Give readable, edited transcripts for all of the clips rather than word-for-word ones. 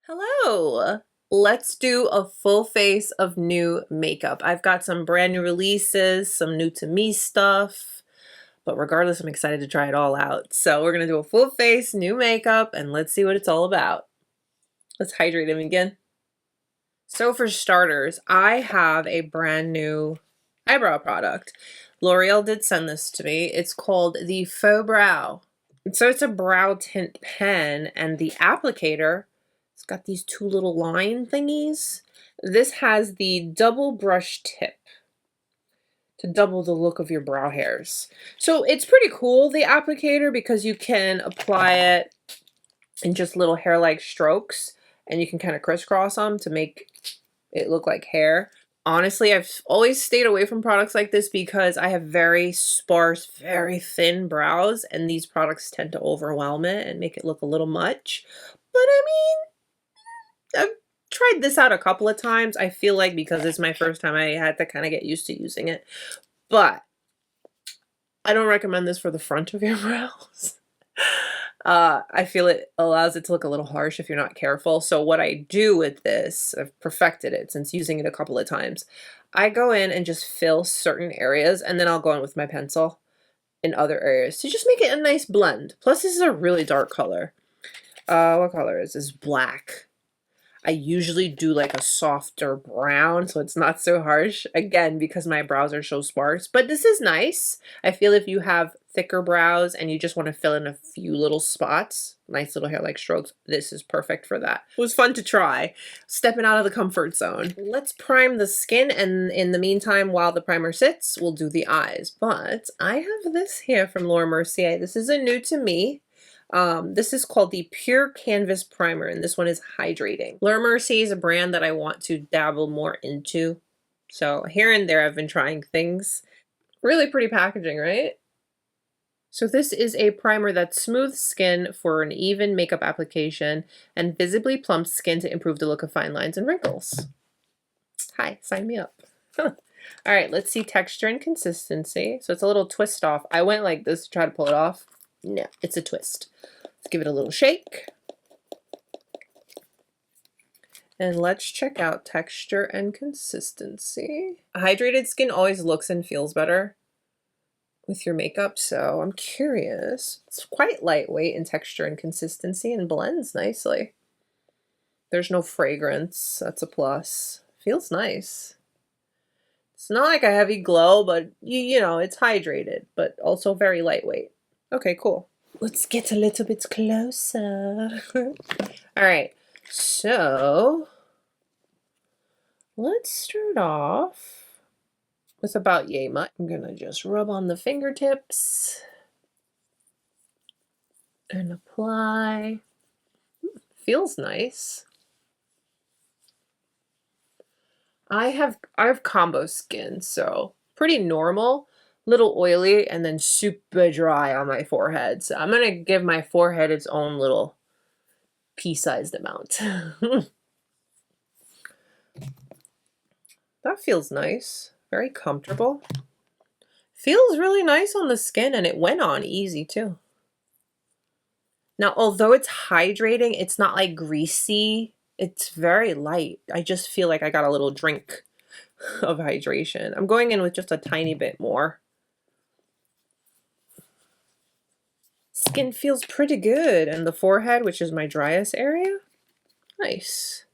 Hello! Let's do a full face of new makeup. I've got some brand new releases, some new to me stuff, but regardless, I'm excited to try it all out. So we're gonna do a full face, new makeup, and let's see what it's all about. Let's hydrate him again. So for starters, I have a brand new eyebrow product. L'Oreal did send this to me. It's called the Faux Brow. So it's a brow tint pen, and the applicator, it's got these two little line thingies. This has the double brush tip to double the look of your brow hairs. So it's pretty cool, the applicator, because you can apply it in just little hair-like strokes, and you can kind of crisscross them to make it look like hair. Honestly, I've always stayed away from products like this because I have very sparse, very thin brows, and these products tend to overwhelm it and make it look a little much. But I mean, I've tried this out a couple of times. I feel like because it's my first time, I had to kind of get used to using it. But I don't recommend this for the front of your brows. I feel it allows it to look a little harsh if you're not careful. So what I do with this, I've perfected it since using it a couple of times. I go in and just fill certain areas, and then I'll go in with my pencil in other areas to just make it a nice blend. Plus, this is a really dark color. What color is this? Black. I usually do like a softer brown, so it's not so harsh, again, because my brows are so sparse. But this is nice. I feel if you have thicker brows and you just want to fill in a few little spots, nice little hair-like strokes, this is perfect for that. It was fun to try, stepping out of the comfort zone. Let's prime the skin, and in the meantime, while the primer sits, we'll do the eyes. But I have this here from Laura Mercier. This is a new to me. This is called the Pure Canvas Primer, and this one is hydrating. Laura Mercier is a brand that I want to dabble more into. So here and there I've been trying things. Really pretty packaging, right? So this is a primer that smooths skin for an even makeup application and visibly plumps skin to improve the look of fine lines and wrinkles. Hi, sign me up. All right, let's see texture and consistency. So it's a little twist off. I went like this to try to pull it off. No, it's a twist. Let's give it a little shake. And let's check out texture and consistency. Hydrated skin always looks and feels better with your makeup, so I'm curious. It's quite lightweight in texture and consistency and blends nicely. There's no fragrance, that's a plus. Feels nice. It's not like a heavy glow, but you know, it's hydrated, but also very lightweight. Okay, cool. Let's get a little bit closer. All right, so let's start off with about yay much. I'm gonna just rub on the fingertips and apply. Feels nice. I have combo skin, so pretty normal. Little oily, and then super dry on my forehead. So I'm gonna give my forehead its own little pea-sized amount. That feels nice. Very comfortable. Feels really nice on the skin, and it went on easy too. Now, although it's hydrating, it's not like greasy. It's very light. I just feel like I got a little drink of hydration. I'm going in with just a tiny bit more. Skin feels pretty good, and the forehead, which is my driest area, nice.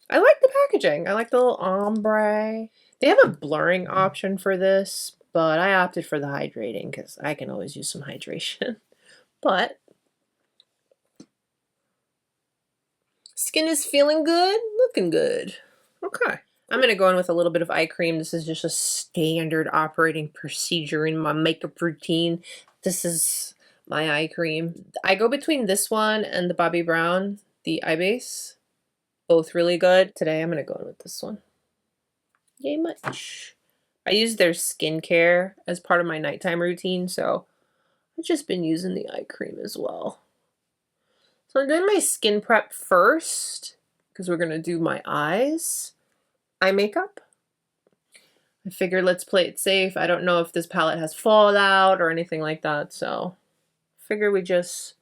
I like the packaging. I like the little ombre. They have a blurring option for this, but I opted for the hydrating because I can always use some hydration. But skin is feeling good, looking good. Okay. I'm going to go in with a little bit of eye cream. This is just a standard operating procedure in my makeup routine. This is my eye cream. I go between this one and the Bobbi Brown, the eye base. Both really good. Today I'm going to go in with this one. Yay much. I use their skincare as part of my nighttime routine, so I've just been using the eye cream as well. So I'm doing my skin prep first because we're going to do my eyes. Eye makeup. I figured let's play it safe. I don't know if this palette has fallout or anything like that, so figure we just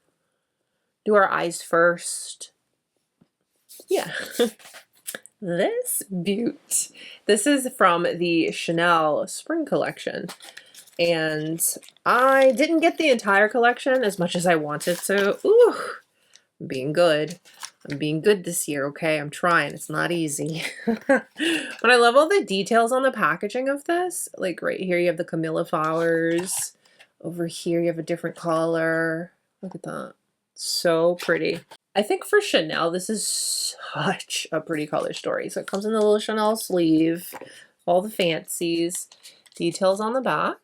do our eyes first. Yeah. This beaut. This is from the Chanel Spring collection. And I didn't get the entire collection as much as I wanted to. Ooh, I'm being good. I'm being good this year, okay? I'm trying. It's not easy. But I love all the details on the packaging of this. Like right here, you have the camellia flowers. Over here, you have a different color. Look at that. So pretty. I think for Chanel, this is such a pretty color story. So it comes in the little Chanel sleeve, all the fancies, details on the back,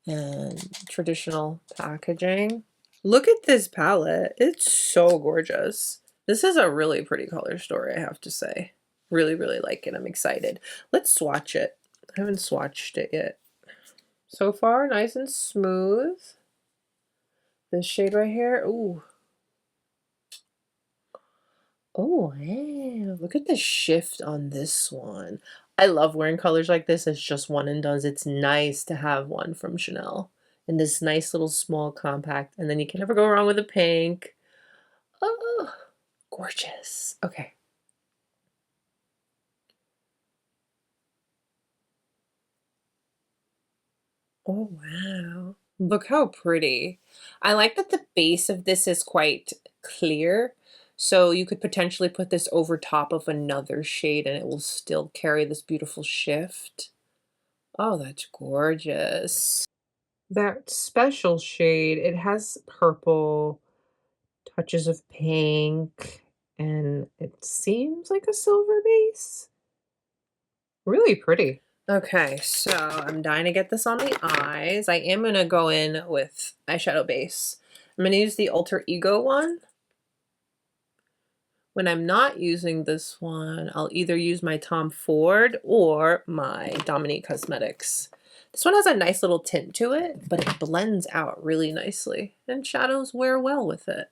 and traditional packaging. Look at this palette. It's so gorgeous. This is a really pretty color story, I have to say. Really, really like it. I'm excited. Let's swatch it. I haven't swatched it yet. So far, nice and smooth. This shade right here, ooh. Oh, wow. Look at the shift on this one. I love wearing colors like this as just one and dones. It's nice to have one from Chanel in this nice little small compact. And then you can never go wrong with a pink. Oh, gorgeous. Okay. Oh, wow. Look how pretty. I like that the base of this is quite clear. So you could potentially put this over top of another shade and it will still carry this beautiful shift. Oh, that's gorgeous. That special shade, it has purple, touches of pink, and it seems like a silver base. Really pretty. Okay, so I'm dying to get this on the eyes. I am gonna go in with eyeshadow base. I'm gonna use the Alter Ego one. When I'm not using this one, I'll either use my Tom Ford or my Dominique Cosmetics. This one has a nice little tint to it, but it blends out really nicely, and shadows wear well with it.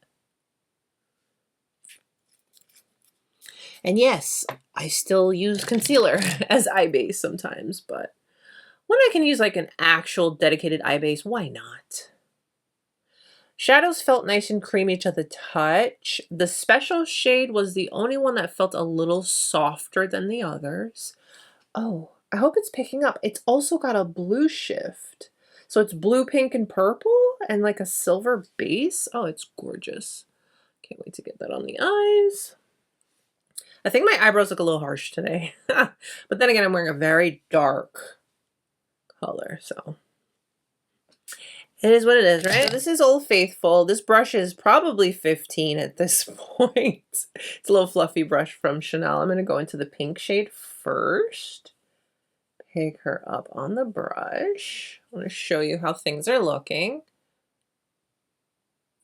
And yes, I still use concealer as eye base sometimes, but when I can use like an actual dedicated eye base, why not? Shadows felt nice and creamy to the touch. The special shade was the only one that felt a little softer than the others. Oh, I hope it's picking up. It's also got a blue shift. So it's blue, pink, and purple, and like a silver base. Oh, it's gorgeous. Can't wait to get that on the eyes. I think my eyebrows look a little harsh today. But then again, I'm wearing a very dark color, so it is what it is, right? So this is Old Faithful. This brush is probably 15 at this point. It's a little fluffy brush from Chanel. I'm going to go into the pink shade first. Pick her up on the brush. I want to show you how things are looking.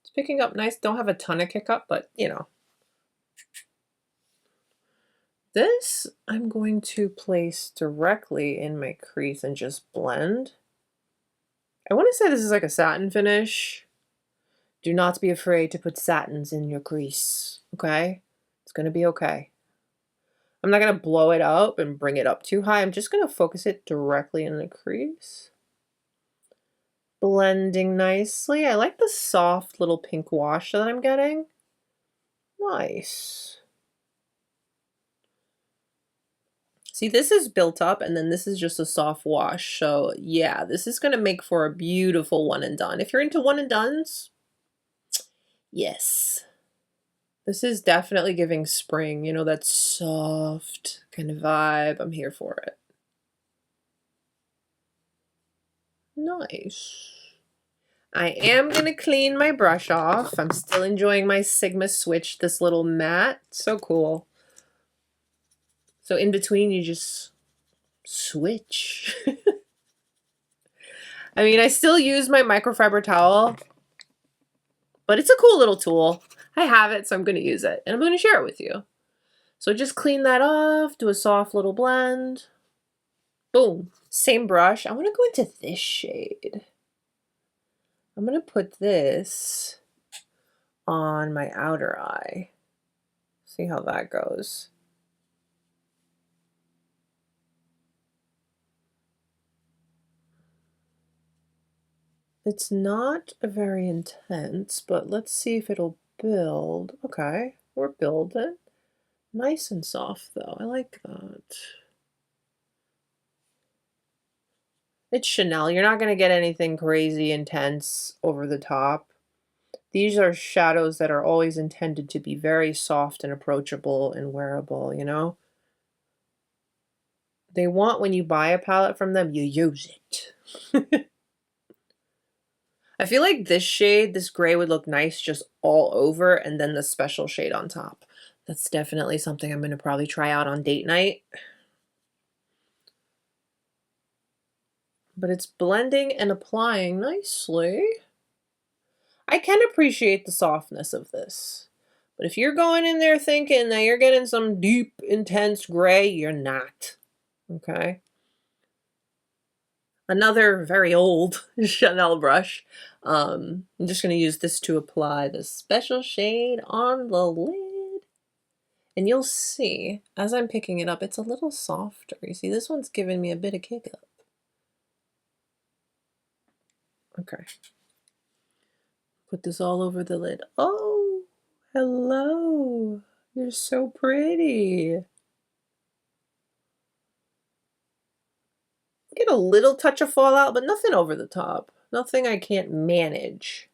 It's picking up nice. Don't have a ton of kick up, but you know. This I'm going to place directly in my crease and just blend. I want to say this is like a satin finish. Do not be afraid to put satins in your crease, okay? It's going to be okay. I'm not going to blow it up and bring it up too high. I'm just going to focus it directly in the crease. Blending nicely. I like the soft little pink wash that I'm getting. Nice. See, this is built up and then this is just a soft wash. So yeah, this is going to make for a beautiful one and done. If you're into one and dones, yes. This is definitely giving spring, you know, that soft kind of vibe. I'm here for it. Nice. I am going to clean my brush off. I'm still enjoying my Sigma Switch, this little matte. So cool. So in between, you just switch. I mean, I still use my microfiber towel, but it's a cool little tool. I have it, so I'm going to use it, and I'm going to share it with you. So just clean that off, do a soft little blend. Boom. Same brush. I want to go into this shade. I'm going to put this on my outer eye. See how that goes. It's not very intense, but let's see if it'll build. Okay, We're building. Nice and soft though. I like that. It's Chanel. You're not going to get anything crazy intense over the top. These are shadows that are always intended to be very soft and approachable and wearable, you know? They want when you buy a palette from them, you use it. I feel like this shade, this gray, would look nice just all over and then the special shade on top. That's definitely something I'm going to probably try out on date night. But it's blending and applying nicely. I can appreciate the softness of this. But if you're going in there thinking that you're getting some deep, intense gray, you're not. Okay? Another very old Chanel brush. I'm just going to use this to apply the special shade on the lid. And you'll see, as I'm picking it up, it's a little softer. You see, this one's giving me a bit of kick up. Okay. Put this all over the lid. Oh, hello. You're so pretty. Get a little touch of fallout, but nothing over the top. Nothing I can't manage.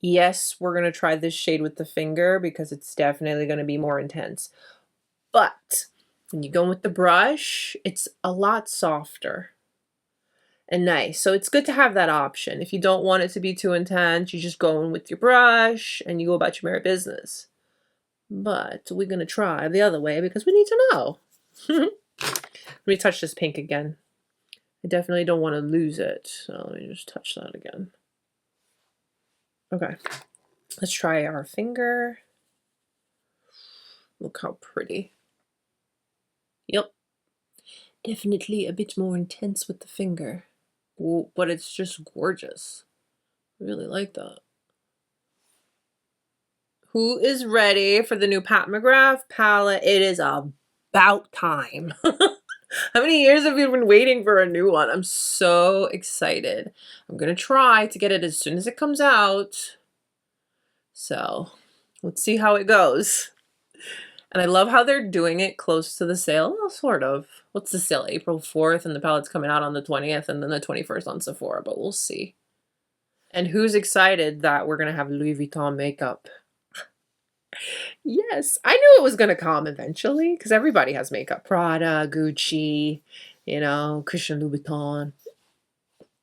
Yes, we're going to try this shade with the finger because it's definitely going to be more intense. But when you go with the brush, it's a lot softer and nice. So it's good to have that option. If you don't want it to be too intense, you just go in with your brush and you go about your merry business. But we're going to try the other way because we need to know. Let me touch this pink again. I definitely don't want to lose it. So let me just touch that again. Okay. Let's try our finger. Look how pretty. Yep. Definitely a bit more intense with the finger. Ooh, but it's just gorgeous. I really like that. Who is ready for the new Pat McGrath palette? It is about time. How many years have you been waiting for a new one? I'm so excited. I'm going to try to get it as soon as it comes out. So let's see how it goes. And I love how they're doing it close to the sale. Well, sort of. What's the sale? April 4th, and the palette's coming out on the 20th, and then the 21st on Sephora, but we'll see. And who's excited that we're going to have Louis Vuitton makeup? Yes, I knew it was going to come eventually, because everybody has makeup. Prada, Gucci, you know, Christian Louboutin.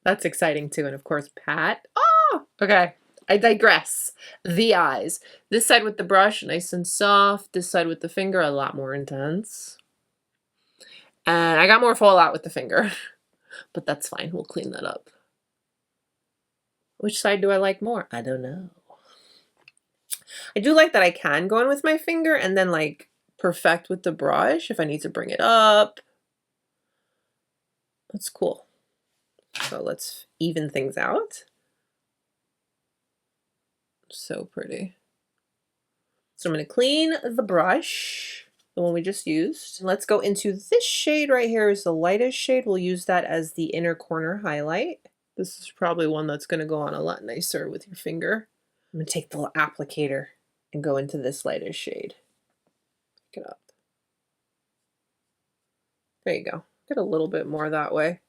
That's exciting too. And of course, Pat. Oh, okay. I digress. The eyes. This side with the brush, nice and soft. This side with the finger, a lot more intense. And I got more fallout with the finger, but that's fine. We'll clean that up. Which side do I like more? I don't know. I do like that I can go in with my finger and then like perfect with the brush if I need to bring it up. That's cool. So let's even things out. So pretty. So I'm going to clean the brush, the one we just used. Let's go into this shade right here is the lightest shade. We'll use that as the inner corner highlight. This is probably one that's going to go on a lot nicer with your finger. I'm going to take the little applicator and go into this lightest shade. Pick it up. There you go. Get a little bit more that way.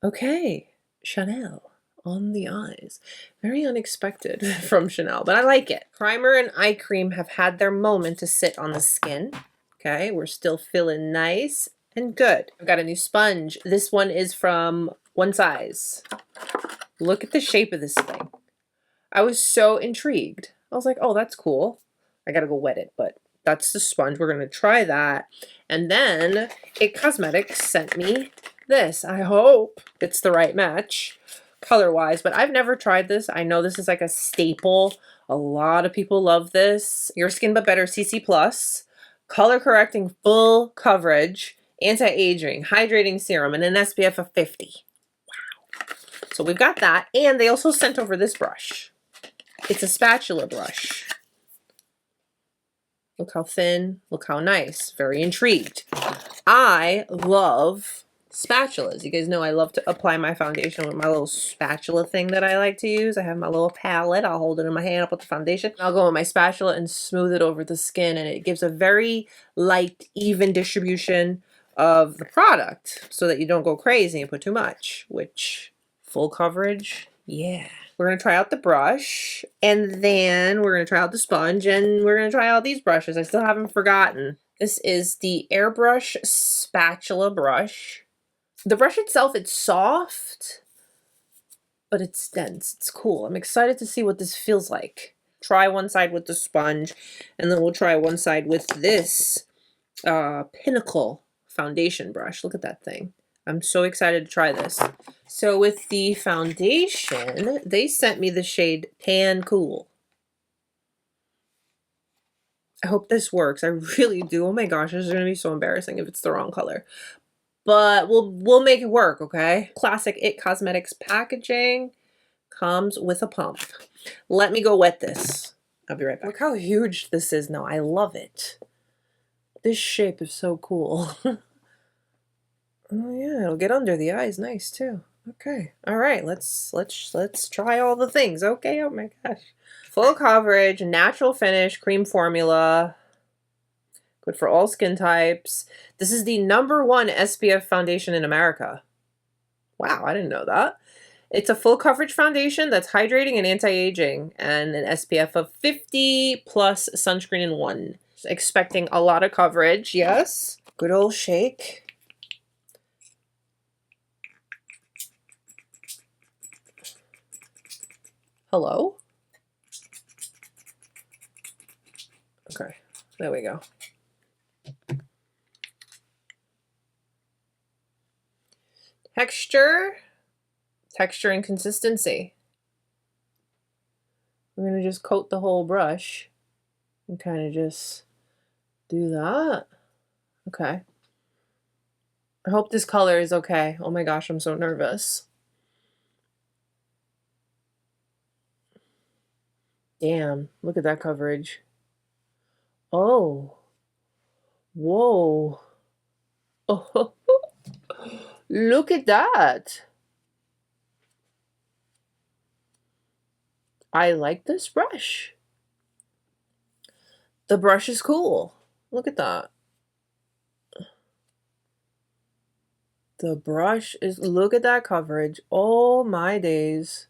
Okay, Chanel on the eyes. Very unexpected from Chanel, but I like it. Primer and eye cream have had their moment to sit on the skin. Okay, we're still feeling nice and good. I've got a new sponge. This one is from One Size. Look at the shape of this thing. I was so intrigued. I was like, oh, that's cool. I gotta go wet it, but that's the sponge. We're gonna try that. And then It Cosmetics sent me this. I hope it's the right match color-wise, but I've never tried this. I know this is like a staple. A lot of people love this. Your Skin But Better CC+, color correcting full coverage, anti-aging, hydrating serum, and an SPF of 50. Wow. So we've got that, and they also sent over this brush. It's a spatula brush. Look how thin, look how nice. Very intrigued. I love spatulas. You guys know I love to apply my foundation with my little spatula thing that I like to use. I have my little palette. I'll hold it in my hand, I'll put the foundation. I'll go with my spatula and smooth it over the skin, and it gives a very light, even distribution of the product so that you don't go crazy and put too much, which full coverage, yeah. We're going to try out the brush, and then we're going to try out the sponge, and we're going to try out these brushes. I still haven't forgotten. This is the Airbrush Spatula Brush. The brush itself, it's soft, but it's dense. It's cool. I'm excited to see what this feels like. Try one side with the sponge, and then we'll try one side with this Pinnacle foundation brush. Look at that thing. I'm so excited to try this. So with the foundation, they sent me the shade Pan Cool. I hope this works. I really do. Oh my gosh, this is going to be so embarrassing if it's the wrong color. But we'll make it work, okay? Classic IT Cosmetics packaging comes with a pump. Let me go wet this. I'll be right back. Look how huge this is now. I love it. This shape is so cool. Oh yeah, it'll get under the eyes nice too. Okay. All right, let's try all the things. Okay. Oh my gosh. Full coverage, natural finish, cream formula. Good for all skin types. This is the #1 SPF foundation in America. Wow, I didn't know that. It's a full coverage foundation that's hydrating and anti-aging, and an SPF of 50 plus sunscreen in 1. Expecting a lot of coverage, yes. Good old shake. Hello? Okay, there we go. Texture and consistency. We're going to just coat the whole brush and kind of just do that. Okay. I hope this color is okay. Oh my gosh, I'm so nervous. Damn, look at that coverage. Oh. Whoa. Oh, look at that. I like this brush. The brush is cool. Look at that. The brush is, look at that coverage. Oh my days.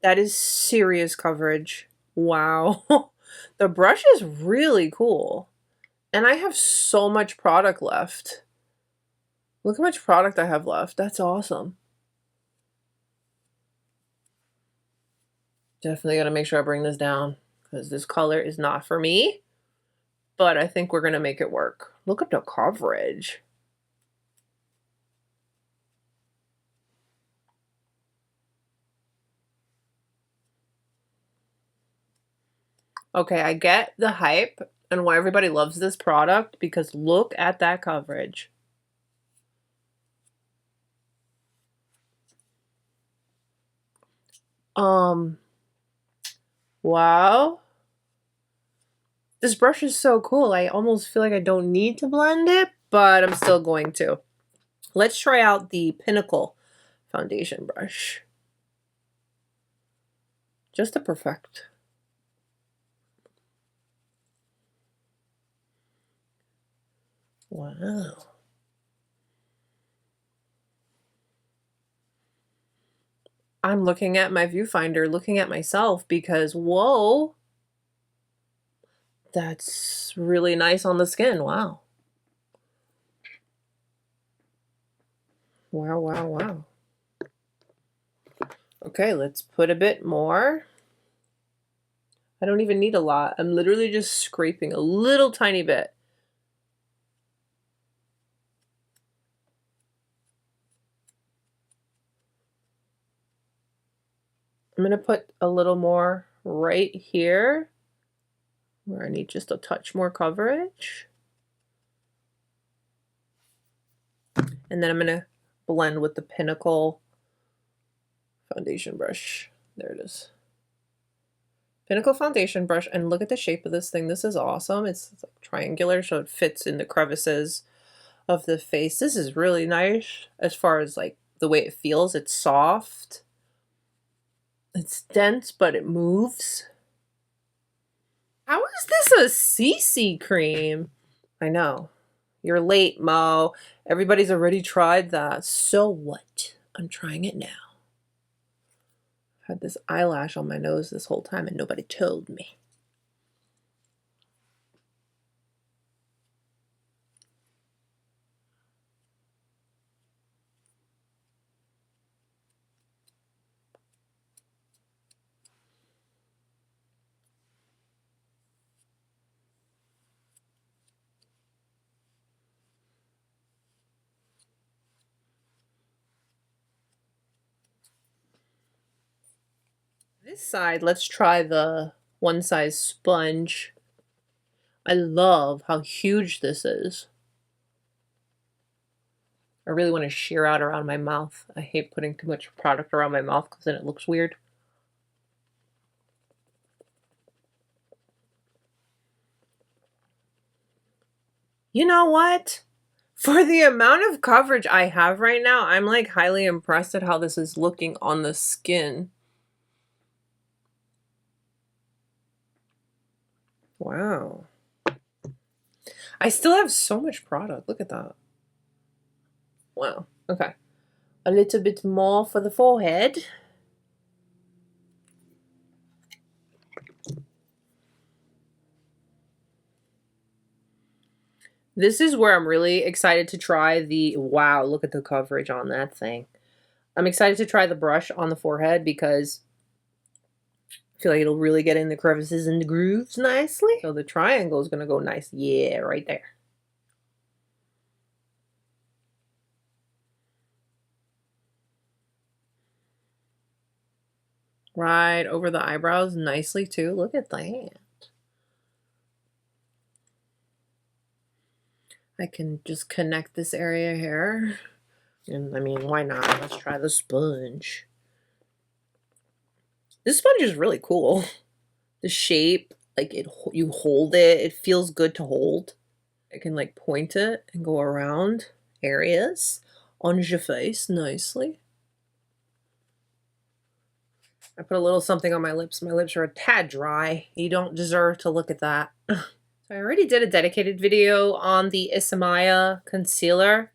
That is serious coverage. Wow. The brush is really cool. And I have so much product left. Look how much product I have left. That's awesome. Definitely gotta make sure I bring this down because this color is not for me. But I think we're gonna make it work. Look at the coverage. Okay, I get the hype and why everybody loves this product because look at that coverage. Wow. This brush is so cool. I almost feel like I don't need to blend it, but I'm still going to. Let's try out the Pinnacle foundation brush. Just to perfect. Wow. I'm looking at my viewfinder, looking at myself because, whoa, that's really nice on the skin. Wow. Wow, wow, wow. Okay, let's put a bit more. I don't even need a lot. I'm literally just scraping a little tiny bit. I'm going to put a little more right here where I need just a touch more coverage. And then I'm going to blend with the Pinnacle foundation brush. There it is. Pinnacle foundation brush, and look at the shape of this thing. This is awesome. It's like triangular, so it fits in the crevices of the face. This is really nice as far as like the way it feels. It's soft. It's dense, but it moves. How is this a CC cream? I know. You're late, Mo. Everybody's already tried that. So what? I'm trying it now. I've had this eyelash on my nose this whole time and nobody told me. This side, let's try the one size sponge. I love how huge this is. I really want to shear out around my mouth. I hate putting too much product around my mouth because then it looks weird. You know what? For the amount of coverage I have right now, I'm like highly impressed at how this is looking on the skin. Wow. I still have so much product. Look at that. Wow. Okay. A little bit more for the forehead. This is where I'm really excited to try the, wow, look at the coverage on that thing. I'm excited to try the brush on the forehead because I feel like it'll really get in the crevices and the grooves nicely. So the triangle is going to go nice. Yeah, right there. Right over the eyebrows nicely too. Look at that. I can just connect this area here. And I mean, why not? Let's try the sponge. This sponge is really cool. The shape, like you hold it, it feels good to hold. I can like point it and go around areas on your face nicely. I put a little something on my lips. My lips are a tad dry. You don't deserve to look at that. So I already did a dedicated video on the ISAMAYA concealer.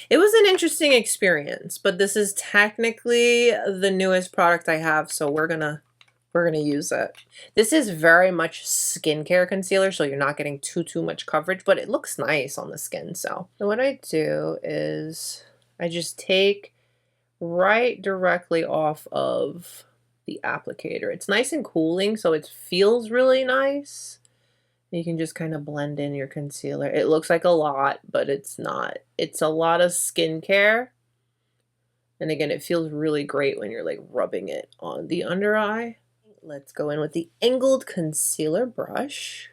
It was an interesting experience, but this is technically the newest product I have, so we're gonna use it. This is very much skincare concealer, so you're not getting too much coverage, but it looks nice on the skin. So what I do is I just take right directly off of the applicator. It's nice and cooling, so it feels really nice. You can just kind of blend in your concealer. It looks like a lot, but it's not. It's a lot of skincare. And again, it feels really great when you're like rubbing it on the under eye. Let's go in with the angled concealer brush.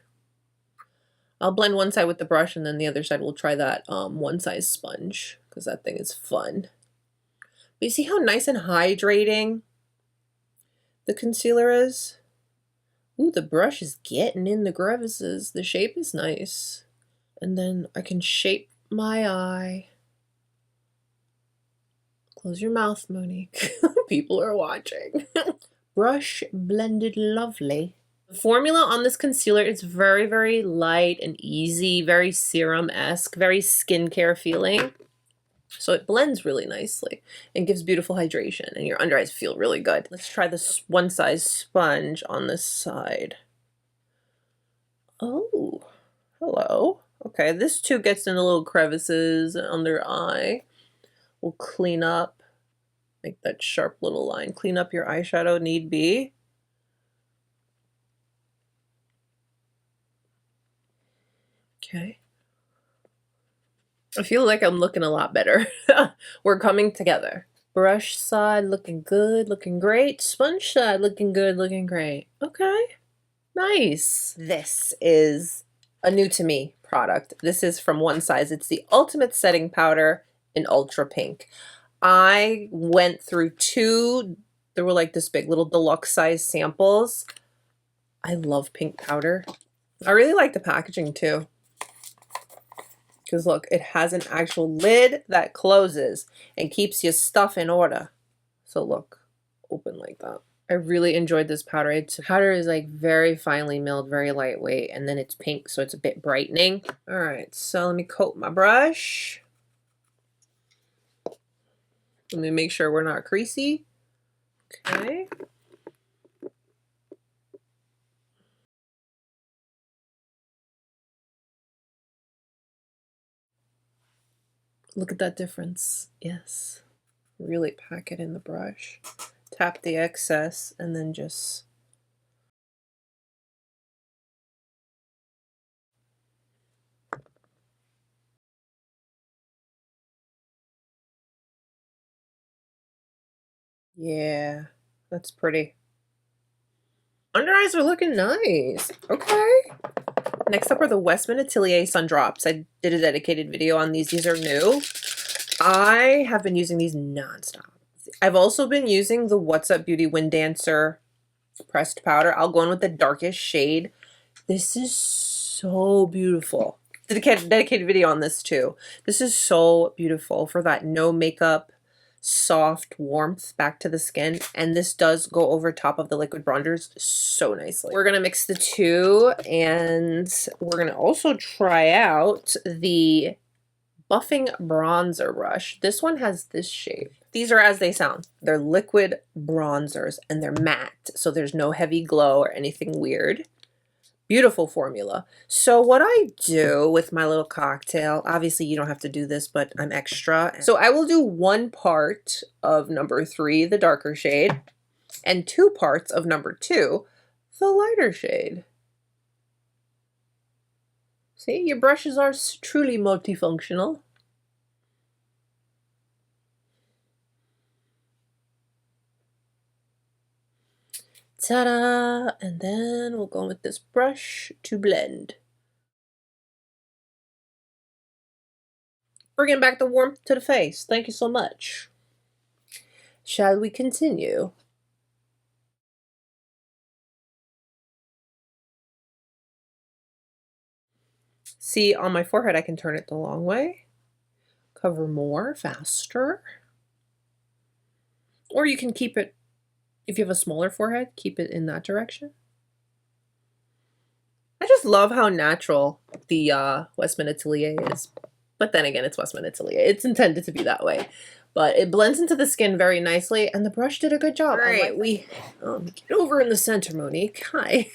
I'll blend one side with the brush and then the other side we'll try that one size sponge because that thing is fun. But you see how nice and hydrating the concealer is? Ooh, the brush is getting in the crevices. The shape is nice. And then I can shape my eye. Close your mouth, Monique. People are watching. Brush blended lovely. The formula on this concealer is very, very light and easy, very serum-esque, very skincare feeling. So it blends really nicely and gives beautiful hydration, and your under eyes feel really good. Let's try this one size sponge on this side. Oh, hello. Okay, this too gets in the little crevices under eye. We'll clean up, make that sharp little line. Clean up your eyeshadow need be. Okay. I feel like I'm looking a lot better. We're coming together. Brush side looking good, looking great. Sponge side looking good, looking great. Okay, nice. This is a new to me product. This is from One Size. It's the Ultimate Setting Powder in Ultra Pink. I went through two They were like this big, little deluxe size samples. I love pink powder. I really like the packaging too. Because look, it has an actual lid that closes and keeps your stuff in order. So look, open like that. I really enjoyed this powder. Powder is like very finely milled, very lightweight, and then it's pink, so it's a bit brightening. All right, so let me coat my brush. Let me make sure we're not creasy. Okay. Look at that difference. Yes. Really pack it in the brush. Tap the excess and then just... Yeah, that's pretty. Under eyes are looking nice. Okay. Next up are the Westman Atelier Sun Drops. I did a dedicated video on these. These are new. I have been using these nonstop. I've also been using the What's Up Beauty Wind Dancer pressed powder. I'll go in with the darkest shade. This is so beautiful. Dedicated video on this too. This is so beautiful for that no makeup, soft warmth back to the skin, and this does go over top of the liquid bronzers so nicely. We're gonna mix the two, and we're gonna also try out the Buffing Bronzer Brush. This one has this shape. These are as they sound. They're liquid bronzers and they're matte, so there's no heavy glow or anything weird. Beautiful formula. So what I do with my little cocktail, obviously you don't have to do this, but I'm extra. So I will do 1 part of number 3, the darker shade, and 2 parts of number 2, the lighter shade. See, your brushes are truly multifunctional. Ta-da! And then we'll go with this brush to blend. Bringing back the warmth to the face. Thank you so much. Shall we continue? See, on my forehead, I can turn it the long way. Cover more, faster. Or you can keep it, if you have a smaller forehead, keep it in that direction. I just love how natural the Westman Atelier is. But then again, it's Westman Atelier. It's intended to be that way. But it blends into the skin very nicely, and the brush did a good job. All right, we get over in the center, Monique. Hi.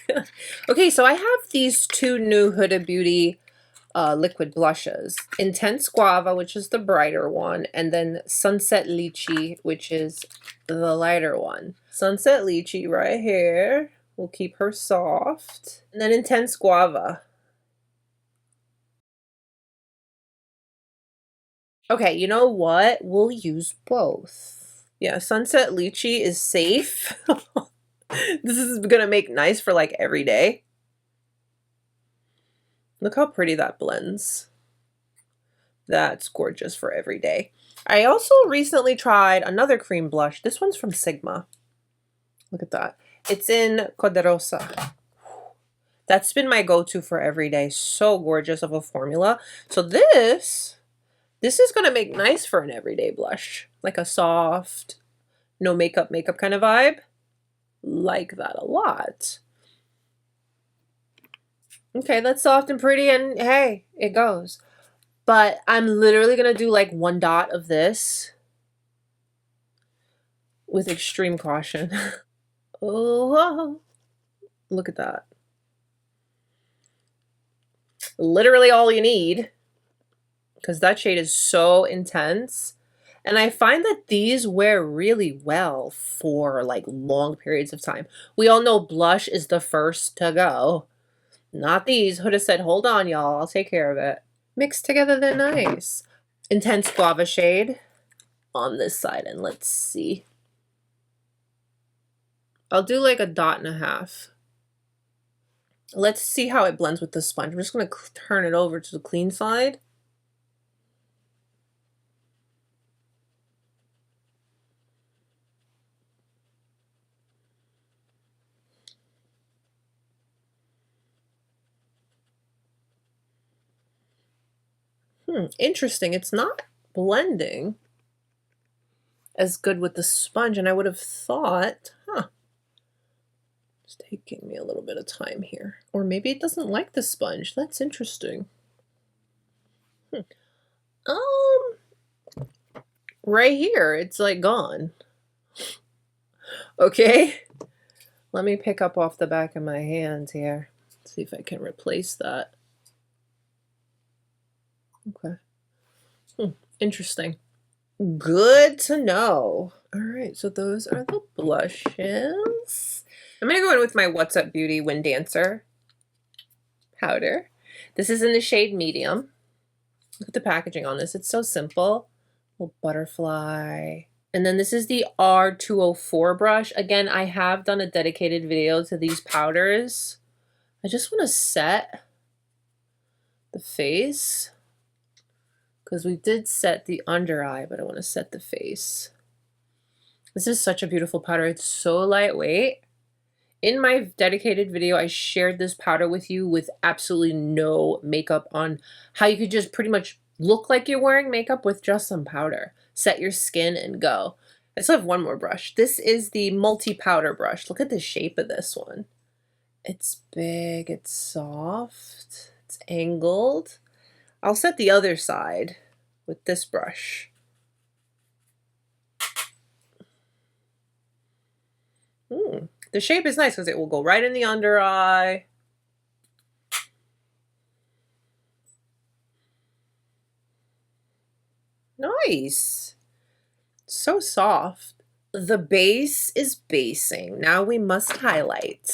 Okay, so I have these 2 new Huda Beauty liquid blushes. Intense Guava, which is the brighter one, and then Sunset Lychee, which is the lighter one. Sunset Lychee right here. We'll keep her soft. And then Intense Guava. Okay, you know what? We'll use both. Yeah, Sunset Lychee is safe. This is gonna make nice for like every day. Look how pretty that blends. That's gorgeous for every day. I also recently tried another cream blush. This one's from Sigma. Look at that. It's in Poderosa. That's been my go-to for every day. So gorgeous of a formula. So this is going to make nice for an everyday blush. Like a soft, no makeup kind of vibe. Like that a lot. Okay, that's soft and pretty, and hey, it goes. But I'm literally going to do like 1 dot of this with extreme caution. Oh, look at that. Literally all you need, because that shade is so intense. And I find that these wear really well for like long periods of time. We all know blush is the first to go. Not these. Huda said, hold on, y'all. I'll take care of it. Mixed together, they're nice. Intense Guava shade on this side, and let's see. I'll do like 1.5 dots. Let's see how it blends with the sponge. I'm just going to turn it over to the clean side. Interesting. It's not blending as good with the sponge, and I would have thought, it's taking me a little bit of time here. Or maybe it doesn't like the sponge. That's interesting. Right here, it's like gone. Okay. Let me pick up off the back of my hand here. See if I can replace that. Okay. Interesting. Good to know. All right, so those are the blushes. I'm gonna go in with my What's Up Beauty Wind Dancer powder. This is in the shade medium. Look at the packaging on this. It's so simple. Little butterfly. And then this is the R204 brush. Again, I have done a dedicated video to these powders. I just want to set the face because we did set the under eye, but I want to set the face. This is such a beautiful powder. It's so lightweight. In my dedicated video, I shared this powder with you with absolutely no makeup on, how you could just pretty much look like you're wearing makeup with just some powder. Set your skin and go. I still have one more brush. This is the multi-powder brush. Look at the shape of this one. It's big, it's soft, it's angled. I'll set the other side with this brush. The shape is nice because it will go right in the under eye. Nice. So soft. The base is basing. Now we must highlight.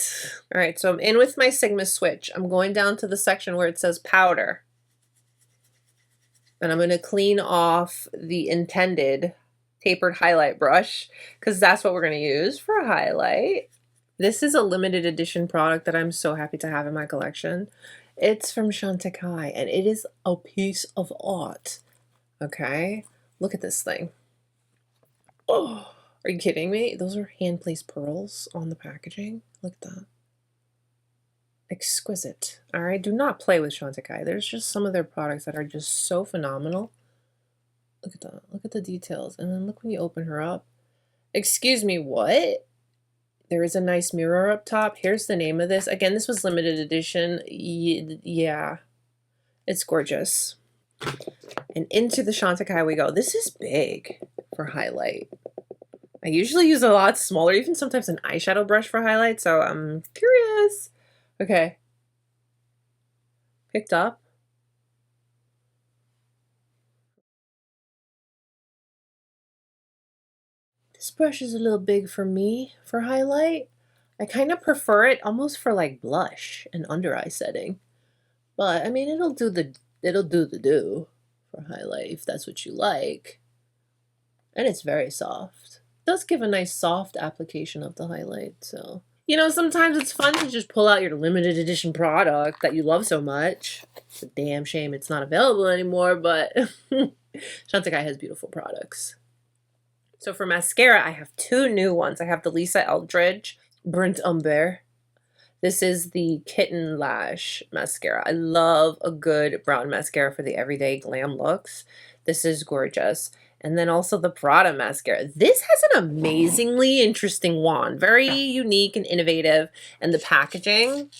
All right, so I'm in with my Sigma switch. I'm going down to the section where it says powder. And I'm going to clean off the intended tapered highlight brush because that's what we're going to use for a highlight. This is a limited edition product that I'm so happy to have in my collection. It's from Chantecaille and it is a piece of art. Okay, look at this thing. Oh, are you kidding me? Those are hand-placed pearls on the packaging. Look at that. Exquisite. All right, do not play with Chantecaille. There's just some of their products that are just so phenomenal. Look at that. Look at the details. And then look when you open her up. Excuse me, what? There is a nice mirror up top. Here's the name of this. Again, this was limited edition. Yeah, it's gorgeous. And into the Chantecaille we go. This is big for highlight. I usually use a lot smaller, even sometimes an eyeshadow brush for highlight, so I'm curious. Okay. Picked up. This brush is a little big for me for highlight. I kind of prefer it almost for like blush and under eye setting. But I mean, it'll do the do for highlight if that's what you like. And it's very soft. It does give a nice soft application of the highlight, so. You know, sometimes it's fun to just pull out your limited edition product that you love so much. It's a damn shame it's not available anymore, but Chantecaille has beautiful products. So for mascara, I have two new ones. I have the Lisa Eldridge Burnt Umber. This is the Kitten Lash mascara. I love a good brown mascara for the everyday glam looks. This is gorgeous. And then also the Prada mascara. This has an amazingly interesting wand. Very unique and innovative. And the packaging,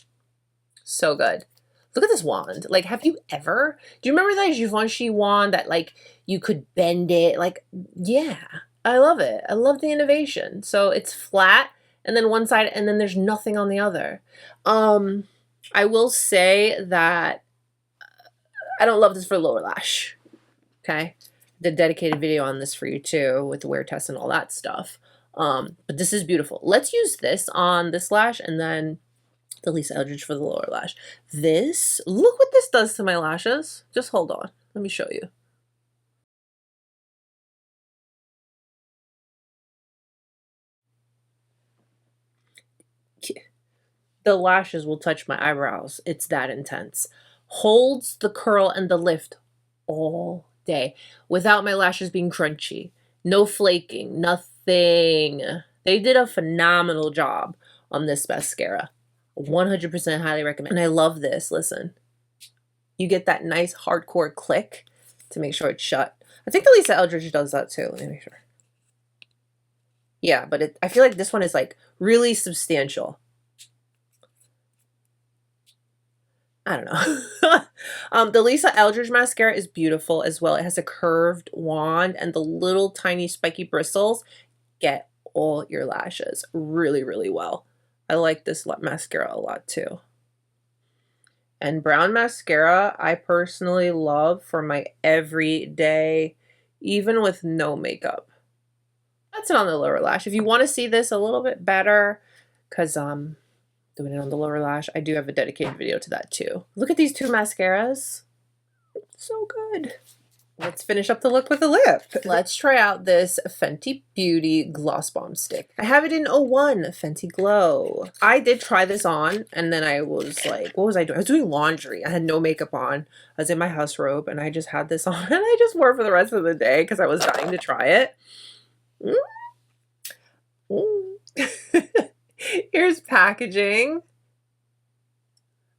so good. Look at this wand. Like, have you ever, do you remember that Givenchy wand that like you could bend it? Like, yeah, I love it. I love the innovation. So it's flat and then one side and then there's nothing on the other. I will say that I don't love this for lower lash. Okay. The dedicated video on this for you too with the wear test and all that stuff. But this is beautiful. Let's use this on this lash and then the Lisa Eldridge for the lower lash. This, look what this does to my lashes. Just hold on. Let me show you. The lashes will touch my eyebrows. It's that intense. Holds the curl and the lift all day without my lashes being crunchy. No flaking, nothing. They did a phenomenal job on this mascara. 100% highly recommend. And I love this. Listen, you get that nice hardcore click to make sure it's shut. I think the Lisa Eldridge does that too. Let me make sure. Yeah, but I feel like this one is like really substantial. I don't know. The Lisa Eldridge mascara is beautiful as well. It has a curved wand, and the little tiny spiky bristles get all your lashes really, really well. I like this mascara a lot too. And brown mascara, I personally love for my everyday, even with no makeup. That's it on the lower lash. If you want to see this a little bit better, because doing it on the lower lash, I do have a dedicated video to that too. Look at these two mascaras. So good. Let's finish up the look with a lip. Let's try out this Fenty Beauty Gloss Bomb Stick. I have it in 01, Fenty Glow. I did try this on, and then I was like, what was I doing? I was doing laundry. I had no makeup on. I was in my house robe, and I just had this on, and I just wore it for the rest of the day because I was dying to try it. Here's packaging.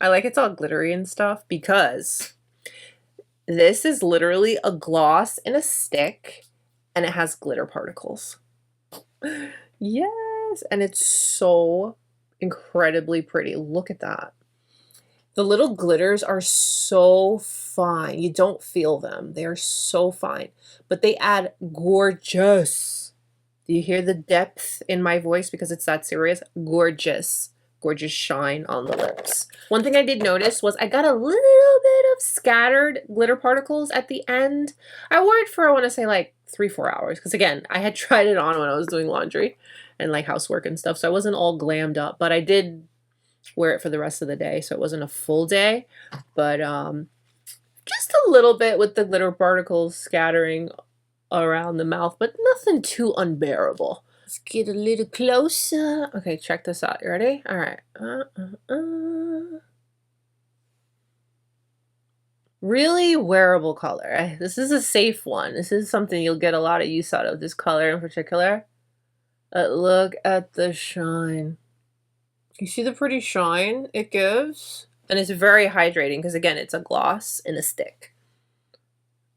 I like it's all glittery and stuff because this is literally a gloss in a stick, and it has glitter particles. Yes, and it's so incredibly pretty. Look at that. The little glitters are so fine. You don't feel them. They are so fine, but they add gorgeous. Do you hear the depth in my voice because it's that serious? Gorgeous. Gorgeous shine on the lips. One thing I did notice was I got a little bit of scattered glitter particles at the end. I wore it for, I want to say, like 3-4 hours. Because again, I had tried it on when I was doing laundry and like housework and stuff. So I wasn't all glammed up. But I did wear it for the rest of the day. So it wasn't a full day. But just a little bit with the glitter particles scattering around the mouth, but nothing too unbearable. Let's get a little closer. Okay, check this out. You ready? All right. Really wearable color. This is a safe one. This is something you'll get a lot of use out of, this color in particular. Look at the shine. You see the pretty shine it gives? And it's very hydrating because, again, it's a gloss in a stick.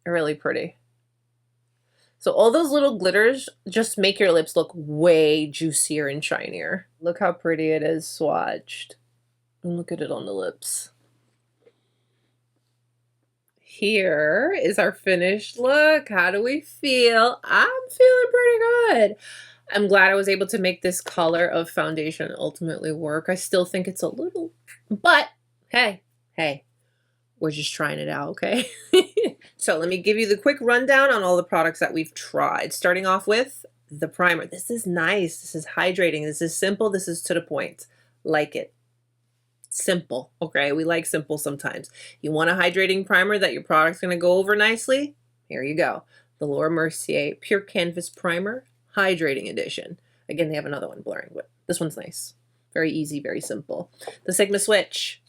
Really pretty. So all those little glitters just make your lips look way juicier and shinier. Look how pretty it is swatched. And look at it on the lips. Here is our finished look. How do we feel? I'm feeling pretty good. I'm glad I was able to make this color of foundation ultimately work. I still think it's a little, but hey, we're just trying it out, okay? So let me give you the quick rundown on all the products that we've tried. Starting off with the primer. This is nice. This is hydrating. This is simple. This is to the point. Like it. Simple, okay? We like simple sometimes. You want a hydrating primer that your product's going to go over nicely? Here you go. The Laura Mercier Pure Canvas Primer Hydrating Edition. Again, they have another one blurring, but this one's nice. Very easy, very simple. The Sigma Switch.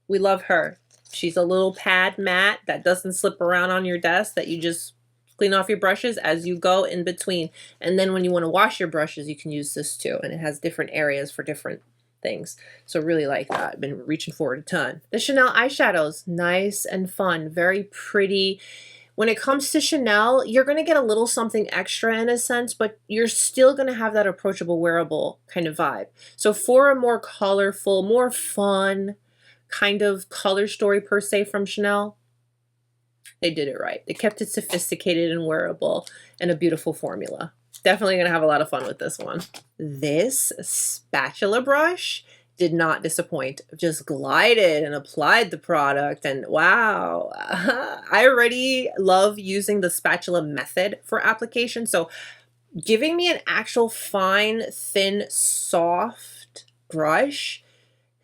We love her. She's a little pad mat that doesn't slip around on your desk, that you just clean off your brushes as you go in between. And then when you want to wash your brushes, you can use this too. And it has different areas for different things. So really like that. I've been reaching for it a ton. The Chanel eyeshadows, nice and fun, very pretty. When it comes to Chanel, you're going to get a little something extra in a sense, but you're still going to have that approachable, wearable kind of vibe. So for a more colorful, more fun kind of color story per se from Chanel, they did it right. They kept it sophisticated and wearable and a beautiful formula. Definitely going to have a lot of fun with this one. This spatula brush did not disappoint. Just glided and applied the product, and wow, I already love using the spatula method for application. So giving me an actual fine, thin, soft brush,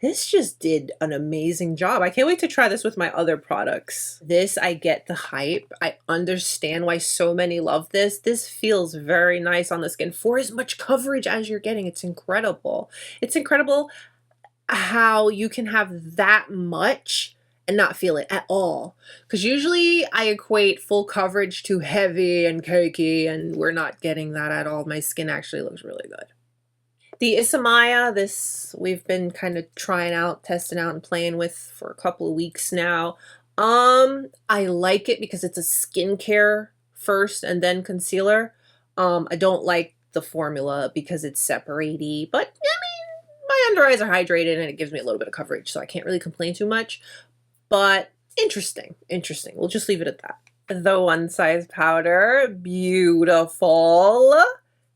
this just did an amazing job. I can't wait to try this with my other products. This, I get the hype. I understand why so many love this. This feels very nice on the skin for as much coverage as you're getting. It's incredible. It's incredible how you can have that much and not feel it at all. Because usually I equate full coverage to heavy and cakey, and we're not getting that at all. My skin actually looks really good. The ISAMAYA, this we've been kind of trying out, testing out, and playing with for a couple of weeks now. I like it because it's a skincare first and then concealer. I don't like the formula because it's separate-y, but I mean, my under eyes are hydrated and it gives me a little bit of coverage, so I can't really complain too much. But interesting, interesting. We'll just leave it at that. The One Size powder, beautiful,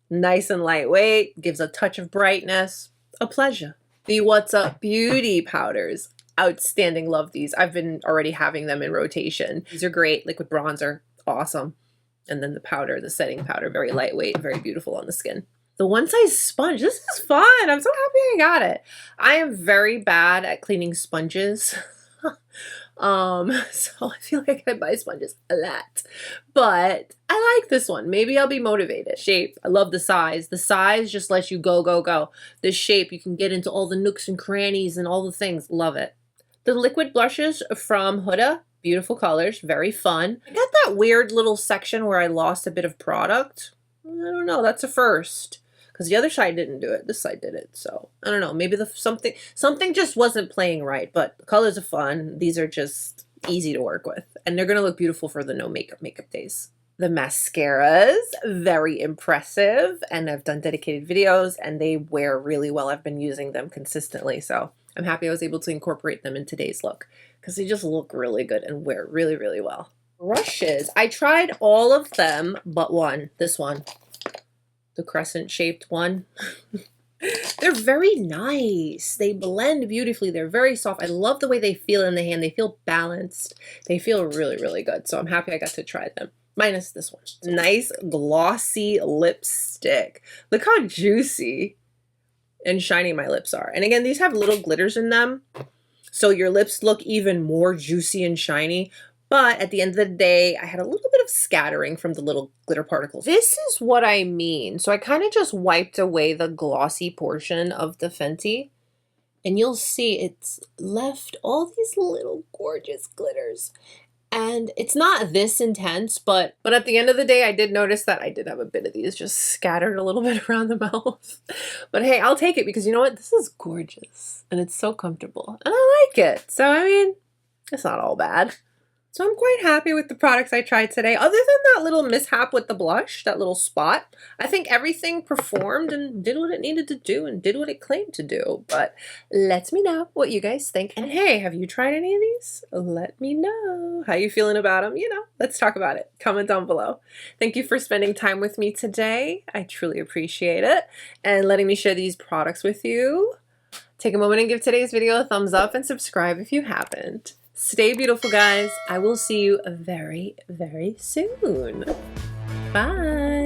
nice and lightweight, gives a touch of brightness, a pleasure. The What's Up Beauty powders, outstanding, love these. I've been already having them in rotation. These are great, liquid bronzer, awesome. And then the powder, the setting powder, very lightweight, very beautiful on the skin. The One Size sponge, this is fun. I'm so happy I got it. I am very bad at cleaning sponges. So I feel like I buy sponges a lot, but I like this one. Maybe I'll be motivated. Shape, I love the size. The size just lets you go, go, go. The shape, you can get into all the nooks and crannies and all the things. Love it. The liquid blushes from Huda, beautiful colors, very fun. I got that weird little section where I lost a bit of product. I don't know, that's a first. Because the other side didn't do it. This side did it. So I don't know. Maybe something just wasn't playing right. But the colors are fun. These are just easy to work with. And they're going to look beautiful for the no makeup days. The mascaras, very impressive. And I've done dedicated videos and they wear really well. I've been using them consistently. So I'm happy I was able to incorporate them in today's look. Because they just look really good and wear really, really well. Brushes. I tried all of them but one. This one. The crescent shaped one. They're very nice. They blend beautifully. They're very soft. I love the way they feel in the hand. They feel balanced. They feel really, really good. So I'm happy I got to try them. Minus this one. Nice glossy lipstick. Look how juicy and shiny my lips are. And again, these have little glitters in them. So your lips look even more juicy and shiny. But at the end of the day, I had a little bit of scattering from the little glitter particles. This is what I mean. So I kind of just wiped away the glossy portion of the Fenty. And you'll see it's left all these little gorgeous glitters. And it's not this intense, but at the end of the day, I did notice that I did have a bit of these just scattered a little bit around the mouth. But hey, I'll take it because you know what? This is gorgeous. And it's so comfortable. And I like it. So, I mean, it's not all bad. So I'm quite happy with the products I tried today. Other than that little mishap with the blush, that little spot, I think everything performed and did what it needed to do and did what it claimed to do. But let me know what you guys think. And hey, have you tried any of these? Let me know. How you feeling about them? You know, let's talk about it. Comment down below. Thank you for spending time with me today. I truly appreciate it. And letting me share these products with you. Take a moment and give today's video a thumbs up and subscribe if you haven't. Stay beautiful, guys. I will see you very, very soon. Bye.